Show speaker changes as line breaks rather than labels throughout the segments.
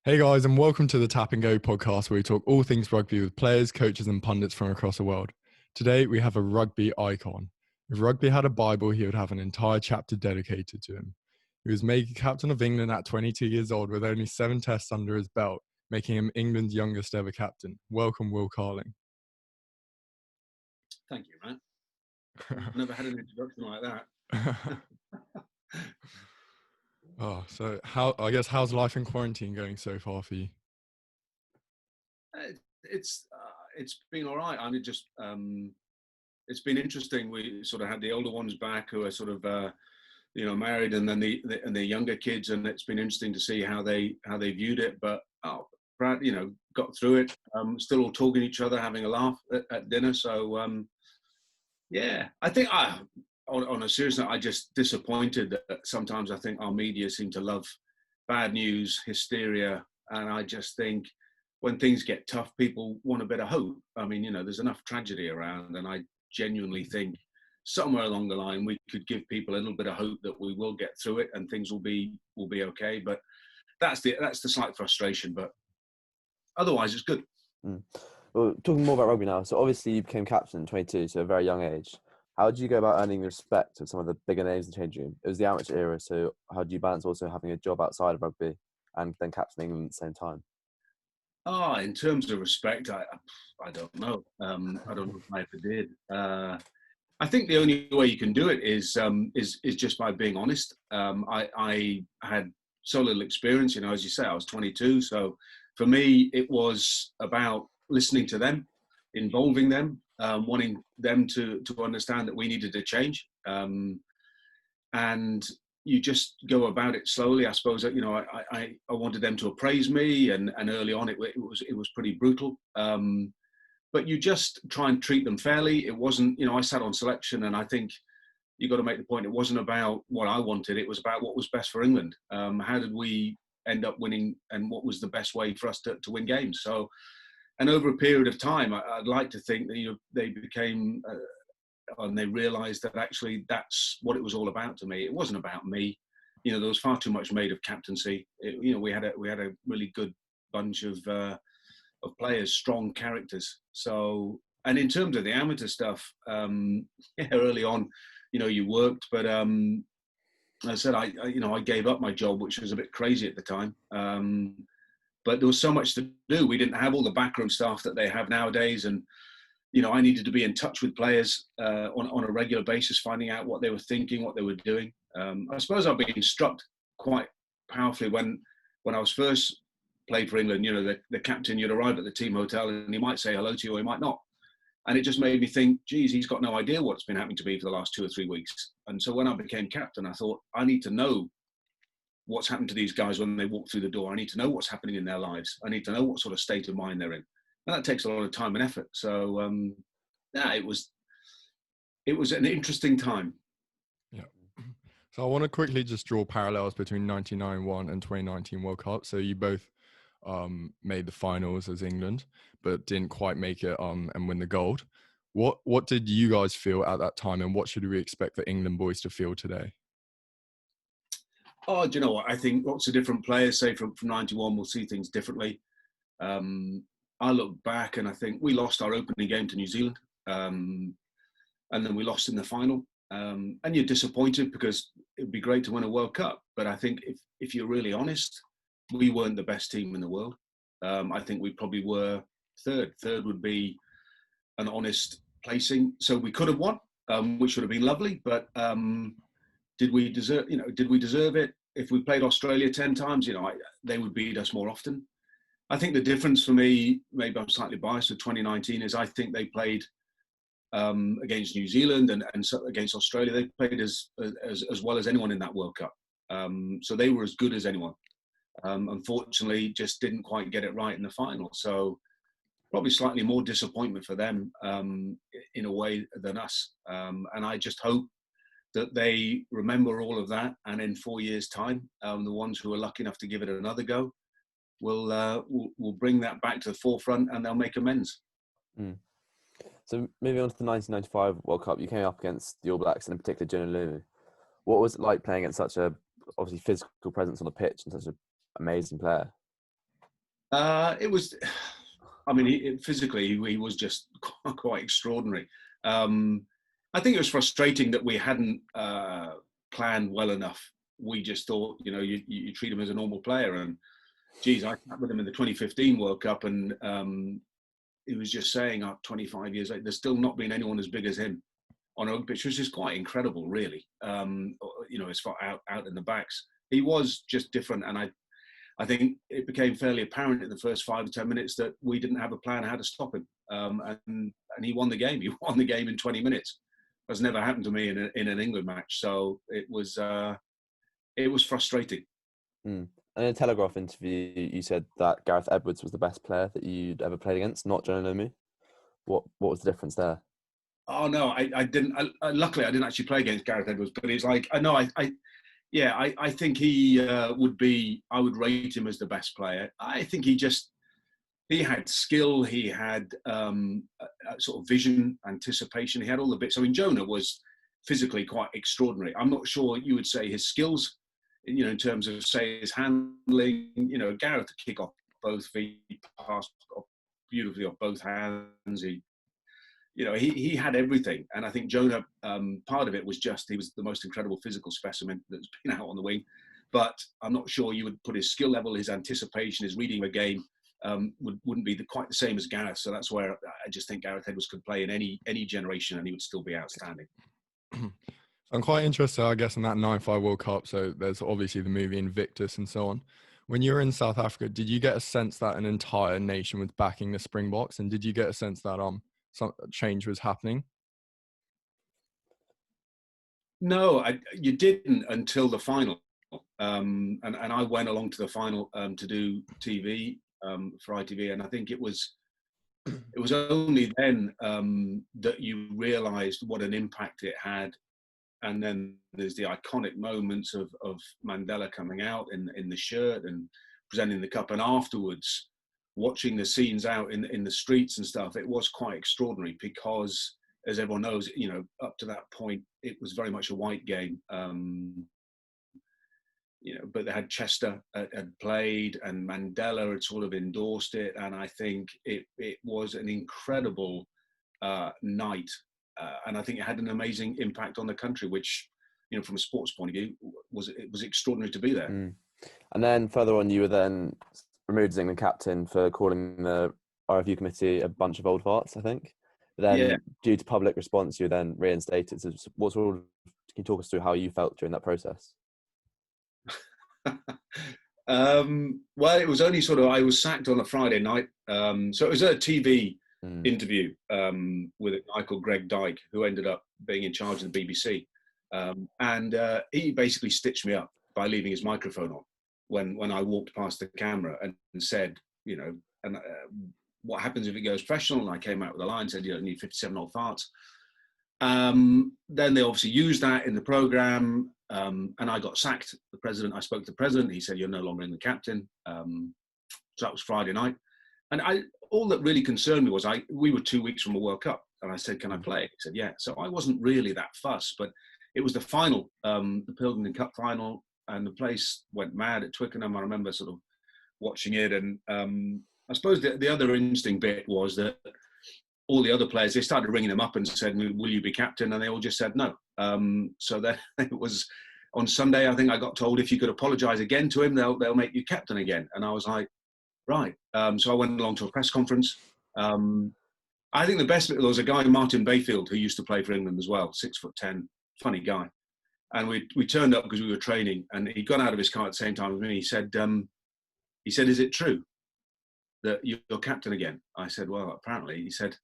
Hey guys, and welcome to the Tap and Go podcast where we talk all things rugby with players, coaches, and pundits from across the world. Today we have a rugby icon. If rugby had a Bible, he would have an entire chapter dedicated to him. He was made captain of England at 22 years old with only 7 tests under his belt, making him England's youngest ever captain. Welcome, Will Carling.
Thank you, man. I've never had an introduction like that.
So how's life in quarantine going so far for you?
It's been all right. I mean, it's been interesting. We sort of had the older ones back who are sort of married, and then the younger kids, and it's been interesting to see how they viewed it. But got through it. Still all talking to each other, having a laugh at dinner. So I think on a serious note, I'm just disappointed that sometimes I think our media seem to love bad news, hysteria, and I just think when things get tough, people want a bit of hope. I mean, there's enough tragedy around, and I genuinely think somewhere along the line we could give people a little bit of hope that we will get through it and things will be okay. But that's the slight frustration. But otherwise, it's good.
Well, talking more about rugby now. So obviously you became captain at 22, so a very young age. How did you go about earning the respect of some of the bigger names in the changing room? It was the amateur era, so how do you balance also having a job outside of rugby and then captaining England at the same time?
In terms of respect, I don't know. I don't know if I ever did. I think the only way you can do it is just by being honest. I had so little experience, as you say, I was 22. So for me, it was about listening to them, involving them, wanting them to understand that we needed to change. And you just go about it slowly. I suppose that, I wanted them to appraise me, and early on it was pretty brutal. But you just try and treat them fairly. It wasn't, I sat on selection, and I think you got to make the point. It wasn't about what I wanted. It was about what was best for England. How did we end up winning, and what was the best way for us to win games? So, and over a period of time, I'd like to think that they became. And they realised that actually that's what it was all about to me. It wasn't about me. There was far too much made of captaincy. We had a really good bunch of players, strong characters. So, and in terms of the amateur stuff, early on, you worked, but I said I gave up my job, which was a bit crazy at the time. But there was so much to do. We didn't have all the backroom staff that they have nowadays, and I needed to be in touch with players on a regular basis, finding out what they were thinking, what they were doing. I suppose I've been struck quite powerfully when I was first played for England. The captain, you'd arrive at the team hotel and he might say hello to you or he might not. And it just made me think, geez, he's got no idea what's been happening to me for the last 2 or 3 weeks. And so when I became captain, I thought, I need to know what's happened to these guys when they walk through the door. I need to know what's happening in their lives. I need to know what sort of state of mind they're in. And that takes a lot of time and effort. So, it was an interesting time.
Yeah. So I want to quickly just draw parallels between 1991 and 2019 World Cup. So you both made the finals as England, but didn't quite make it and win the gold. What did you guys feel at that time, and what should we expect the England boys to feel today?
Oh, do you know what? I think lots of different players, say from 91, will see things differently. I look back and I think we lost our opening game to New Zealand, and then we lost in the final. And you're disappointed because it would be great to win a World Cup. But I think if you're really honest, we weren't the best team in the world. I think we probably were third. Third would be an honest placing. So we could have won, which would have been lovely. But did we deserve it? If we played Australia 10 times, they would beat us more often. I think the difference for me, maybe I'm slightly biased with 2019, is I think they played against New Zealand and against Australia. They played as well as anyone in that World Cup. So they were as good as anyone. Unfortunately, just didn't quite get it right in the final. So probably slightly more disappointment for them in a way than us. And I just hope that they remember all of that, and in 4 years' time, the ones who are lucky enough to give it another go will bring that back to the forefront, and they'll make amends.
So moving on to the 1995 World Cup, you came up against the All Blacks, and in particular Jonah Lulu. What was it like playing against such a obviously physical presence on the pitch and such an amazing player?
It was, I mean, physically, he was just quite extraordinary. I think it was frustrating that we hadn't planned well enough. We just thought, you treat him as a normal player. And geez, I sat with him in the 2015 World Cup, and he was just saying, 25 years later, there's still not been anyone as big as him on a rugby pitch, which is quite incredible, really. As far out in the backs, he was just different. And I think it became fairly apparent in the first 5 or 10 minutes that we didn't have a plan how to stop him. And he won the game. He won the game in 20 minutes. That's never happened to me in an England match. So it was frustrating.
Mm. And in a Telegraph interview, you said that Gareth Edwards was the best player that you'd ever played against, not Jonah Lomu. What was the difference there?
Oh no, I didn't. Luckily, I didn't actually play against Gareth Edwards. But it's like I think he would be. I would rate him as the best player. I think he had skill. He had a sort of vision, anticipation. He had all the bits. I mean, Jonah was physically quite extraordinary. I'm not sure you would say his skills, in terms of, say, his handling. Gareth could kick off both feet, pass beautifully off both hands. He had everything. And I think Jonah, part of it was just he was the most incredible physical specimen that's been out on the wing. But I'm not sure you would put his skill level, his anticipation, his reading of a game wouldn't be quite the same as Gareth. So that's where I just think Gareth Edwards could play in any generation and he would still be outstanding.
I'm quite interested, I guess, in that 95 World Cup. So there's obviously the movie Invictus and so on. When you were in South Africa, did you get a sense that an entire nation was backing the Springboks? And did you get a sense that some change was happening?
No, you didn't until the final. And I went along to the final to do TV for ITV. And I think it was only then that you realised what an impact it had. And then there's the iconic moments of Mandela coming out in the shirt and presenting the cup, and afterwards watching the scenes out in the streets and stuff. It was quite extraordinary because, as everyone knows, up to that point it was very much a white game. But they had Chester had played, and Mandela had sort of endorsed it, and I think it was an incredible night. And I think it had an amazing impact on the country, which, from a sports point of view, was extraordinary to be there.
Mm. And then further on, you were then removed as England captain for calling the RFU committee a bunch of old farts, I think. But then, due to public response, you were then reinstated. So can you talk us through how you felt during that process?
Well, it was only I was sacked on a Friday night. So it was a TV interview with a guy called Greg Dyke, who ended up being in charge of the BBC. And he basically stitched me up by leaving his microphone on when I walked past the camera and said, what happens if it goes professional? And I came out with a line, said, you don't need 57 old farts. Then they obviously used that in the programme, and I got sacked. I spoke to the president. He said, you're no longer England captain. So that was Friday night. And all that really concerned me was we were 2 weeks from a World Cup. And I said, can I play? He said, yeah. So I wasn't really that fussed, but it was the final, the Pilgrim Cup final, and the place went mad at Twickenham. I remember sort of watching it. And I suppose the other interesting bit was that all the other players, they started ringing them up and said, will you be captain? And they all just said no. So then it was on Sunday, I think I got told if you could apologise again to him, they'll make you captain again. And I was like, right. So I went along to a press conference. I think the best bit, there was a guy, Martin Bayfield, who used to play for England as well, 6'10", funny guy. And we turned up because we were training, and he got out of his car at the same time as me. He said, is it true that you're captain again? I said, well, apparently. He said,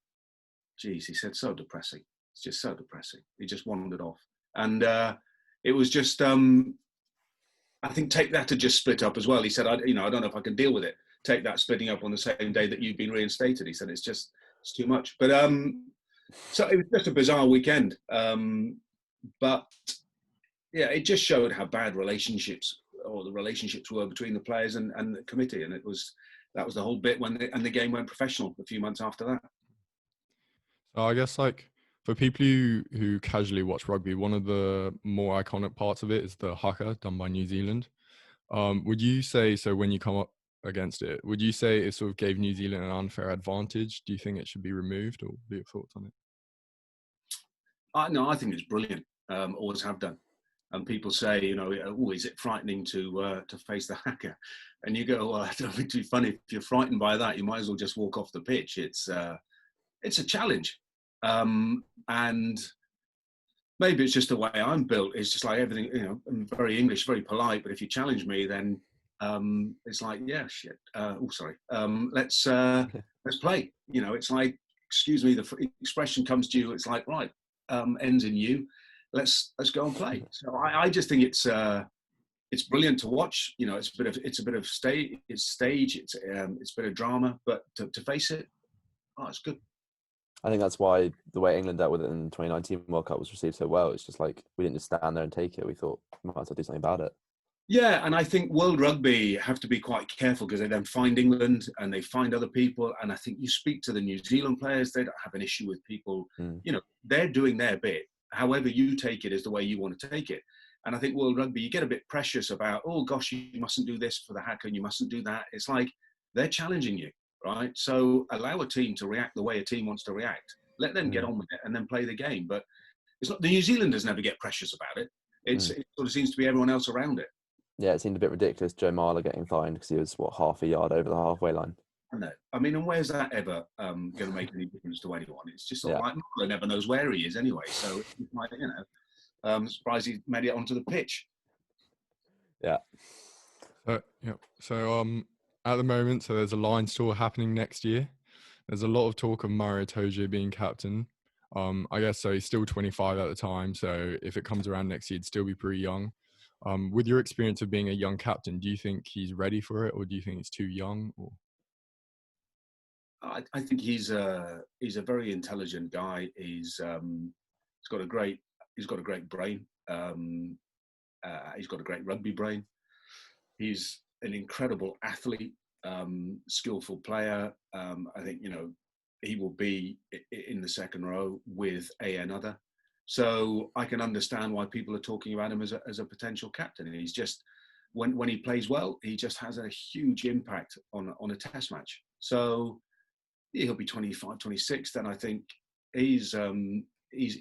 geez, he said, so depressing. It's just so depressing. He just wandered off. And it was just, I think Take That had just split up as well. He said, I don't know if I can deal with it. Take That splitting up on the same day that you've been reinstated. He said, it's too much. But so it was just a bizarre weekend. But yeah, it just showed how bad the relationships were between the players and the committee. And that was the whole bit and the game went professional a few months after that.
So I guess for people who casually watch rugby, one of the more iconic parts of it is the haka done by New Zealand. Would you say, so when you come up against it. Would you say it sort of gave New Zealand an unfair advantage? Do you think it should be removed, or what are your thoughts on it?
No, I think it's brilliant. Always have done. And people say, you know, oh, is it frightening to face the haka? And you go, well, I don't think it's funny. If you're frightened by that, you might as well just walk off the pitch. It's a challenge, and maybe it's just the way I'm built. It's just like everything, you know. I'm very English, very polite. But if you challenge me, then it's like, yeah, shit. Sorry. Let's play. You know, it's like, excuse me, the expression comes to you. It's like, right, ends in you. Let's go and play. So I just think it's brilliant to watch. You know, it's a bit of stage. It's a bit of drama, but to face it, it's good.
I think that's why the way England dealt with it in the 2019 World Cup was received so well. It's just like we didn't just stand there and take it. We thought we might as well do something about it.
Yeah, and I think World Rugby have to be quite careful because they then find England and they find other people. And I think you speak to the New Zealand players, they don't have an issue with people. You know, they're doing their bit. However you take it is the way you want to take it. And I think World Rugby, you get a bit precious about, oh gosh, you mustn't do this for the haka and you mustn't do that. It's like they're challenging you, right? So allow a team to react the way a team wants to react. Let them get on with it and then play the game. But it's not, the New Zealanders never get precious about it. It sort of seems to be everyone else around it.
Yeah, it seemed a bit ridiculous, Joe Marler getting fined because he was, half a yard over the halfway line.
I know. I mean, and where's that ever going to make any difference to anyone? It's just sort of like Marler never knows where he is anyway. So, it's like, you know, I'm surprised he made it onto the pitch.
Yeah.
So at the moment, so there's a Lions tour happening next year. There's a lot of talk of Maro Itoje being captain. I guess so. He's still 25 at the time. So if it comes around next year, he'd still be pretty young. With your experience of being a young captain, do you think he's ready for it, or do you think he's too young? Or
I think he's a very intelligent guy. He's got a great brain. He's got a great rugby brain. He's an incredible athlete, skillful player. I think, you know, he will be in the second row with another. So I can understand why people are talking about him as a potential captain. And he's just, when he plays well, he just has a huge impact on a test match. So he'll be 25, 26. Then I think he's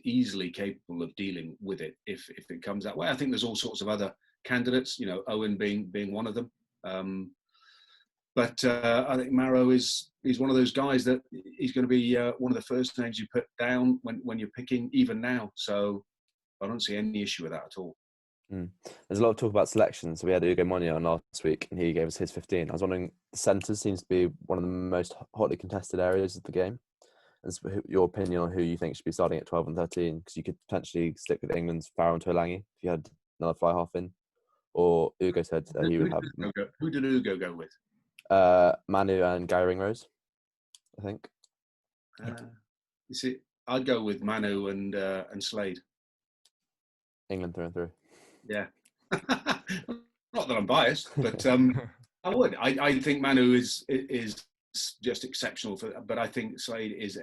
easily capable of dealing with it if it comes that way. I think there's all sorts of other candidates, you know, Owen being one of them. But I think Maro is one of those guys that he's going to be one of the first names you put down when you're picking, even now. So I don't see any issue with that at all.
There's a lot of talk about selection. So we had Ugo Monye on last week and he gave us his 15. I was wondering, the centres seems to be one of the most hotly contested areas of the game. And so your opinion on who you think should be starting at 12 and 13, because you could potentially stick with England's Farrell and Tuolangi if you had another fly half in. Or Ugo said that he would have...
Who did Ugo go with?
Manu and Gary Ringrose, I think.
You see, I'd go with Manu and Slade.
England through and through.
Yeah. Not that I'm biased, but I would. I think Manu is just exceptional but I think Slade is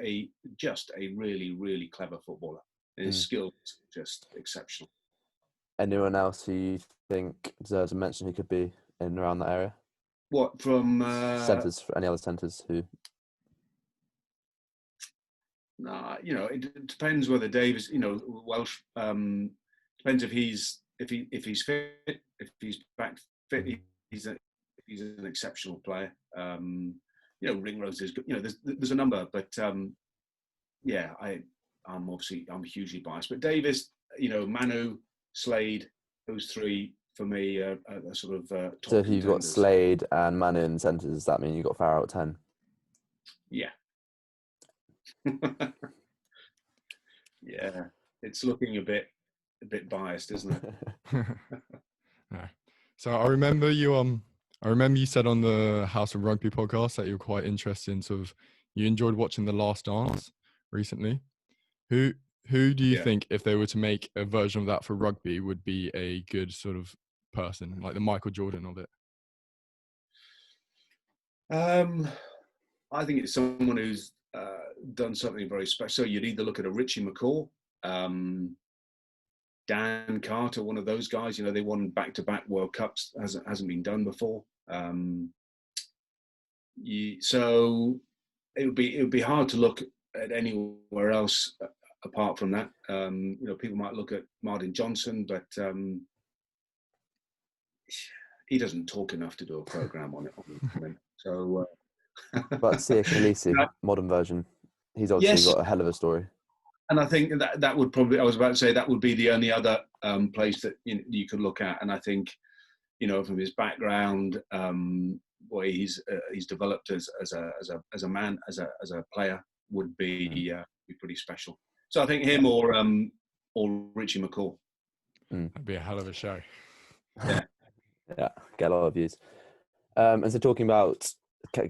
just a really, really clever footballer. His skill is just exceptional.
Anyone else who you think deserves a mention who could be in and around that area?
What, from
centres? Any other centres who?
No, you know, it depends whether Dave is, you know, Welsh. Depends if he's fit, if he's back fit. He's an exceptional player. You know, Ringrose is good. You know, there's a number, but yeah, I'm hugely biased. But Davis, you know, Manu, Slade, those three for me are sort of top
So if you've got
contenders.
Slade and Manu in centres, does that mean you've got Farrell at 10?
Yeah. Yeah, it's looking a bit biased, isn't it?
No. So I remember you said on the House of Rugby podcast that you're quite interested in sort of, you enjoyed watching The Last Dance recently. Who do you think, if they were to make a version of that for rugby, would be a good sort of person, like the Michael Jordan of it?
I think it's someone who's done something very special. So you'd either look at a Richie McCaw, Dan Carter, one of those guys. You know, they won back-to-back World Cups. Hasn't been done before. So it would be hard to look at anywhere else apart from that. People might look at Martin Johnson, but he doesn't talk enough to do a program on it. So,
but Sia Khaleesi, modern version, he's obviously got a hell of a story.
And I think that would probably, I was about to say, that would be the only other place that you could look at. And I think, from his background, way he's developed as a man, as a player, would be pretty special. So I think him or Richie McCaw.
That'd be a hell of a show.
Yeah,
yeah, get a lot of views. And so talking about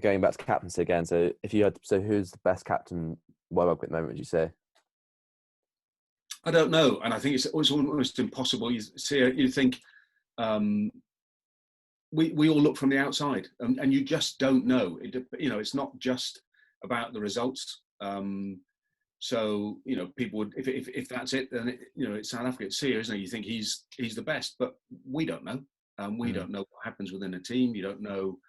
going back to captaincy again. So who's the best captain World Rugby at the moment? Would you say?
I don't know, and I think it's almost impossible. You think we all look from the outside, and you just don't know. It's not just about the results. So people would, if that's it, then it's South Africa. It's Sia, isn't it? You think he's the best, but we don't know. We don't know what happens within a team. You don't know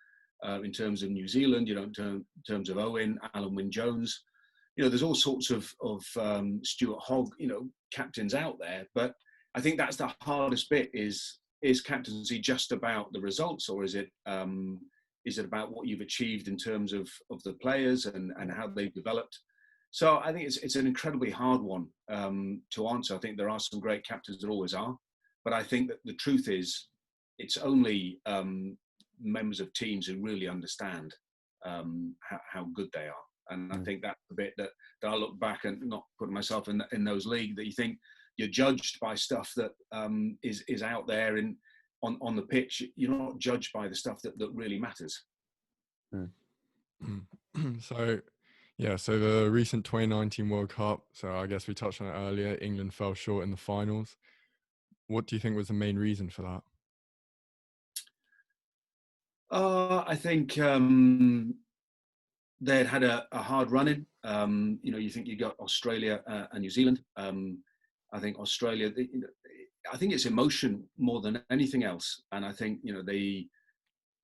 in terms of New Zealand. You don't know in terms of Owen, Alan Wynne-Jones. There's all sorts of Stuart Hogg, captains out there. But I think that's the hardest bit: is captaincy just about the results, or is it about what you've achieved in terms of the players and how they've developed? So I think it's an incredibly hard one to answer. I think there are some great captains, there always are, but I think that the truth is, it's only members of teams who really understand how good they are. And I think that's the bit that I look back and not putting myself in those leagues, that you think you're judged by stuff that is out there on the pitch. You're not judged by the stuff that really matters.
So the recent 2019 World Cup, so I guess we touched on it earlier, England fell short in the finals. What do you think was the main reason for that?
I think they had a hard run in. You think you got Australia and New Zealand. I think Australia, I think it's emotion more than anything else. And I think,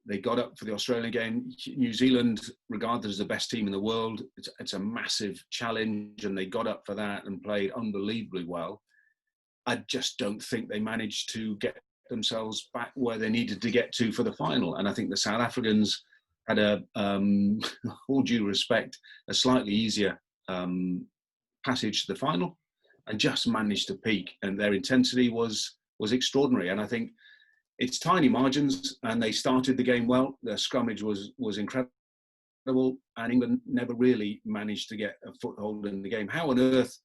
they got up for the Australian game. New Zealand, regarded as the best team in the world, it's a massive challenge, and they got up for that and played unbelievably well. I just don't think they managed to get themselves back where they needed to get to for the final. And I think the South Africans had all due respect, a slightly easier passage to the final, and just managed to peak. And their intensity was extraordinary. And I think it's tiny margins, and they started the game well. Their scrummage was incredible, and England never really managed to get a foothold in the game. How on earth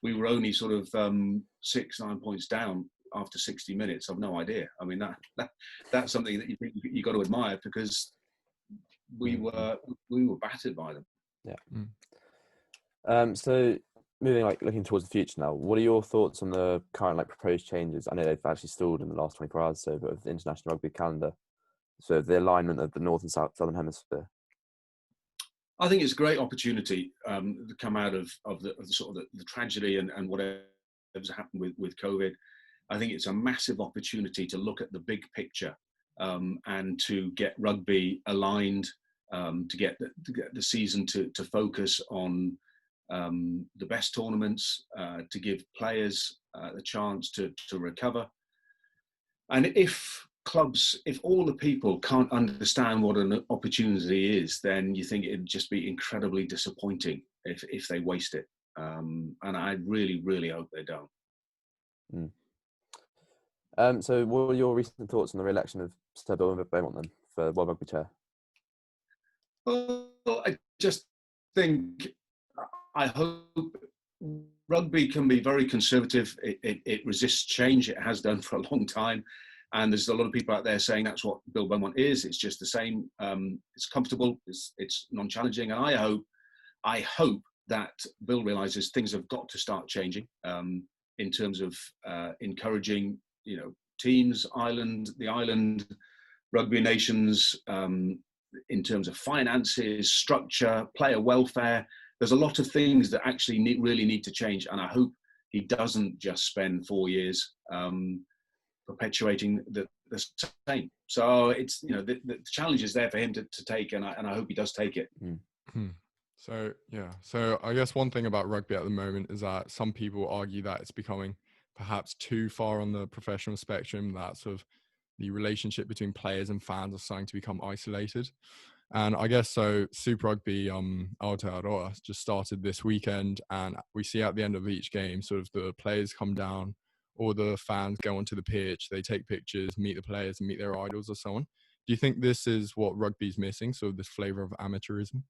we were only sort of 6-9 points down after 60 minutes? I've no idea. I mean, that's something that you got to admire, because we were battered by them.
Yeah. So moving, looking towards the future now, what are your thoughts on the current proposed changes? I know they've actually stalled in the last 24 hours, but with the international rugby calendar, so the alignment of the North and Southern Hemisphere.
I think it's a great opportunity to come out of the sort of the tragedy and whatever's happened with COVID. I think it's a massive opportunity to look at the big picture and to get rugby aligned, to get the season to focus on the best tournaments, to give players the chance to recover. And if all the people can't understand what an opportunity is, then you think it'd just be incredibly disappointing if they waste it. And I really, really hope they don't.
So what are your recent thoughts on the re-election of Sir Bill Beaumont then for World Rugby Chair?
Well, I just think, I hope rugby can be very conservative. It resists change. It has done for a long time. And there's a lot of people out there saying that's what Bill Beaumont is. It's just the same. It's comfortable. It's non-challenging. And I hope that Bill realizes things have got to start changing in terms of encouraging, teams, the island, rugby nations, in terms of finances, structure, player welfare. There's a lot of things that actually really need to change, and I hope he doesn't just spend 4 years perpetuating the same. So it's, the challenge is there for him to take, and I hope he does take it.
So yeah, so I guess one thing about rugby at the moment is that some people argue that it's becoming perhaps too far on the professional spectrum, that sort of the relationship between players and fans are starting to become isolated. And I guess so Super Rugby Aotearoa just started this weekend, and we see at the end of each game sort of the players come down, or the fans go onto the pitch, they take pictures, meet the players and meet their idols or so on. Do you think this is what rugby's missing, sort of this flavour of amateurism?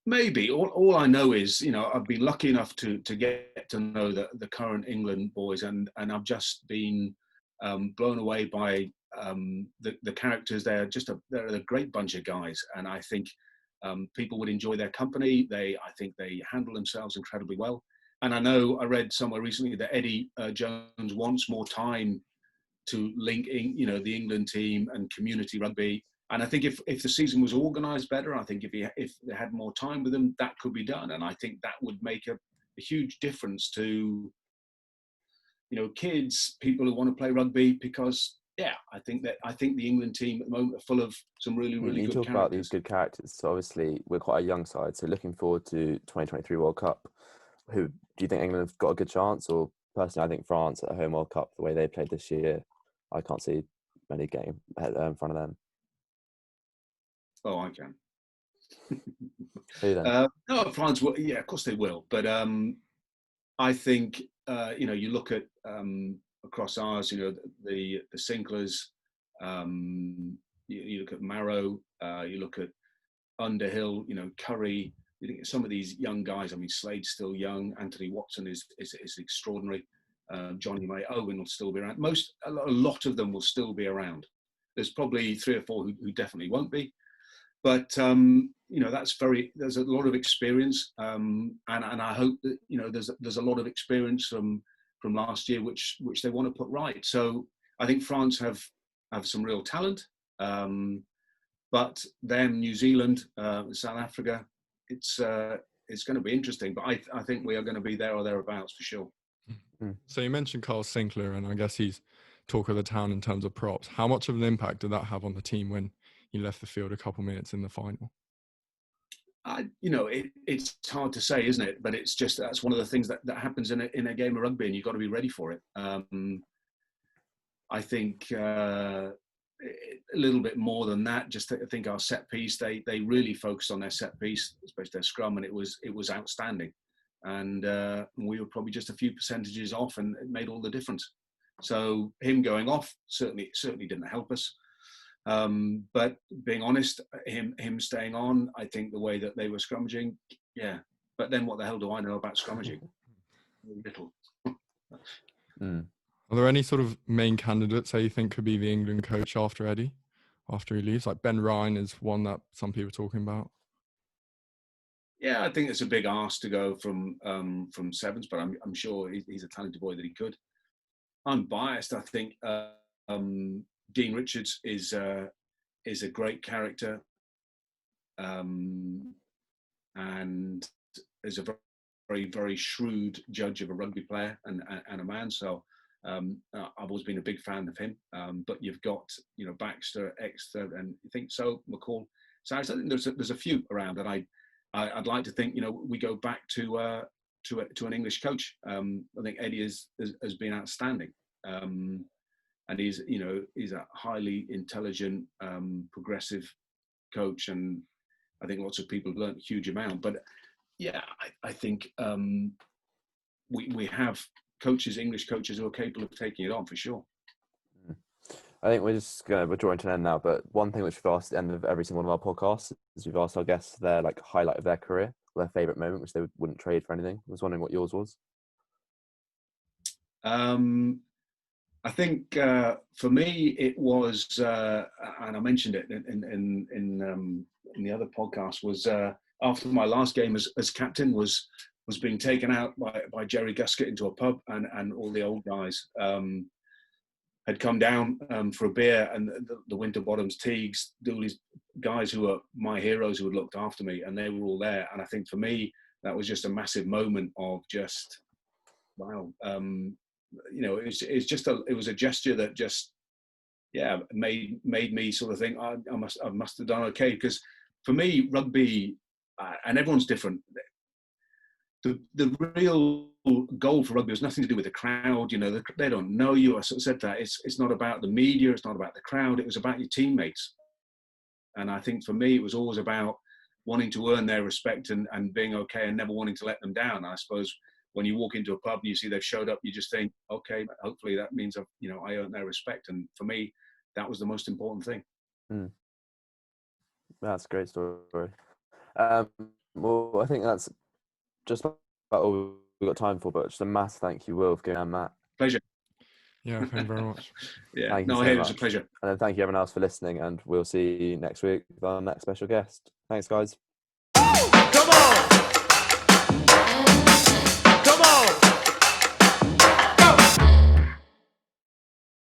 Maybe. All I know is, I've been lucky enough to get to know the current England boys, and I've just been blown away by the characters. They're a great bunch of guys, and I think people would enjoy their company. I think they handle themselves incredibly well. And I read somewhere recently that Eddie Jones wants more time to link in, the England team and community rugby. And I think if the season was organised better, I think if they had more time with them, that could be done. And I think that would make a huge difference to, kids, people who want to play rugby, because I think the England team at the moment are full of some really, really good characters. You talk
about these good characters. So obviously we're quite a young side. So looking forward to 2023 World Cup, who do you think England have got a good chance? Or personally, I think France at the home World Cup, the way they played this year, I can't see many getting in front of them.
Oh, I can.
Who then?
No, France will. Yeah, of course they will. But I think you look at across ours. The Sinklers. You look at Marrow. You look at Underhill. Curry. You think some of these young guys. I mean, Slade's still young. Anthony Watson is extraordinary. Johnny May Owen will still be around. A lot of them will still be around. There's probably 3 or 4 who definitely won't be. But there's a lot of experience, and I hope that there's a lot of experience from last year which they want to put right. So I think France have some real talent, but then New Zealand, South Africa, it's going to be interesting. But I think we are going to be there or thereabouts for sure.
So you mentioned Carl Sinclair, and I guess he's talk of the town in terms of props. How much of an impact did that have on the team when he left the field a couple minutes in the final?
It's hard to say, isn't it? But it's just, that's one of the things that happens in a game of rugby, and you've got to be ready for it. I think a little bit more than that. Just I think our set piece, they really focused on their set piece, especially their scrum, and it was outstanding. And we were probably just a few percentages off, and it made all the difference. So him going off certainly didn't help us. But being honest, him staying on, I think the way that they were scrummaging, yeah. But then what the hell do I know about scrummaging? Little.
Are there any sort of main candidates that you think could be the England coach after Eddie, after he leaves? Like Ben Ryan is one that some people are talking about.
Yeah, I think it's a big ask to go from Sevens, but I'm sure he's a talented boy that he could. I'm biased. I think Dean Richards is a great character, and is a very, very shrewd judge of a rugby player and a man. So I've always been a big fan of him. But you've got Baxter, Exeter, and you think so McCall. So I think there's a few around that I'd like to think we go back to an English coach. I think Eddie has been outstanding. And he's a highly intelligent, progressive coach, and I think lots of people have learned a huge amount. But yeah, I think we have English coaches who are capable of taking it on for sure.
I think we're drawing to an end now. But one thing which we've asked at the end of every single one of our podcasts is we've asked our guests their highlight of their career, their favourite moment, which they wouldn't trade for anything. I was wondering what yours was.
I think for me it was, and I mentioned it in the other podcast, was after my last game as captain was being taken out by Jerry Guscott into a pub, and all the old guys had come down for a beer, and the Winterbottoms, Teagues, Dooley's, guys who were my heroes who had looked after me, and they were all there. And I think for me that was just a massive moment of just wow. It's just it was a gesture that just, made me sort of think I must have done okay, because for me rugby, and everyone's different. The real goal for rugby has nothing to do with the crowd. They don't know you. I sort of said that it's not about the media. It's not about the crowd. It was about your teammates. And I think for me, it was always about wanting to earn their respect and being okay and never wanting to let them down. And I suppose when you walk into a pub and you see they've showed up, you just think, okay, hopefully that means I earned their respect. And for me, that was the most important thing.
That's a great story. Well, I think that's just about all we've got time for, but just a massive thank you, Will, for giving on that.
Pleasure.
Yeah, thank you very much.
Thank you so much. It was a pleasure.
And then thank you everyone else for listening, and we'll see you next week with our next special guest. Thanks, guys.
Come on!